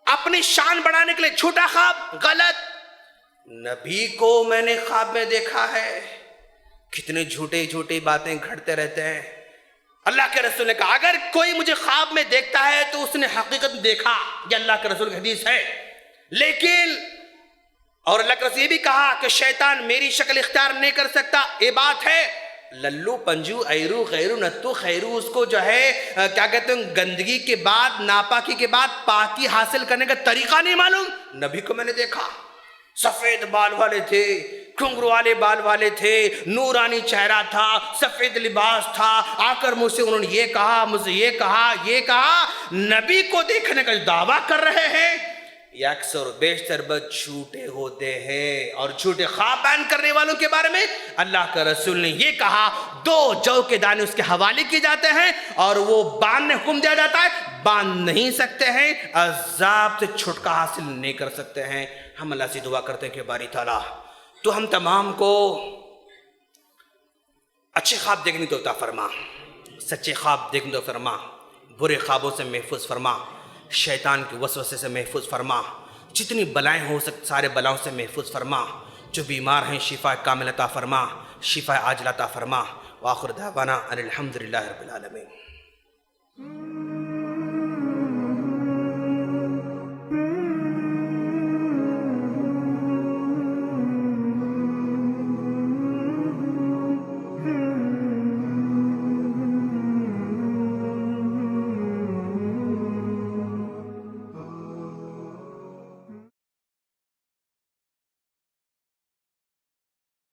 اپنی شان بڑھانے کے لیے چھوٹا خواب غلط۔ نبی کو میں نے خواب میں دیکھا ہے، کتنے جھوٹے باتیں گھڑتے رہتے ہیں۔ اللہ کے رسول نے کہا اگر کوئی مجھے خواب میں دیکھتا ہے تو اس نے حقیقت دیکھا، یہ اللہ کے رسول کی حدیث ہے۔ لیکن اور اللہ کے رسول یہ بھی کہا کہ شیطان میری شکل اختیار نہیں کر سکتا، یہ بات ہے للو پنجو ایرو غیرو نتو خیرو، اس کو جو ہے کیا کہتے ہیں گندگی کے بعد ناپاکی کے بعد پاکی حاصل کرنے کا طریقہ نہیں معلوم۔ نبی کو میں نے دیکھا، سفید بال والے تھے، گھنگرو والے بال والے تھے، نورانی چہرہ تھا، سفید لباس تھا، آ کر مجھ سے انہوں نے یہ کہا، مجھ سے یہ کہا، نبی کو دیکھنے کا دعویٰ کر رہے ہیں۔ یہ اکثر و بیشتر بد جھوٹے ہوتے ہیں، اور جھوٹے خواب بیان کرنے والوں کے بارے میں اللہ کا رسول نے یہ کہا 2 جو کے دانے اس کے حوالے کیے جاتے ہیں اور وہ باندھنے حکم دیا جاتا ہے، باندھ نہیں سکتے ہیں، عذاب سے چھٹکا حاصل نہیں کر سکتے ہیں۔ ہم اللہ سے دعا کرتے ہیں کہ باری تعالیٰ تو ہم تمام کو اچھے خواب دیکھنے تو عطا فرما، سچے خواب دیکھنے تو فرما، برے خوابوں سے محفوظ فرما، شیطان کے وسوسے سے محفوظ فرما، جتنی بلائیں ہو سکتے سارے بلاؤں سے محفوظ فرما، جو بیمار ہیں شفا کامل عطا فرما، شفا عاجل عطا فرما۔ وآخر دعوانا ان الحمدللہ رب العالمین۔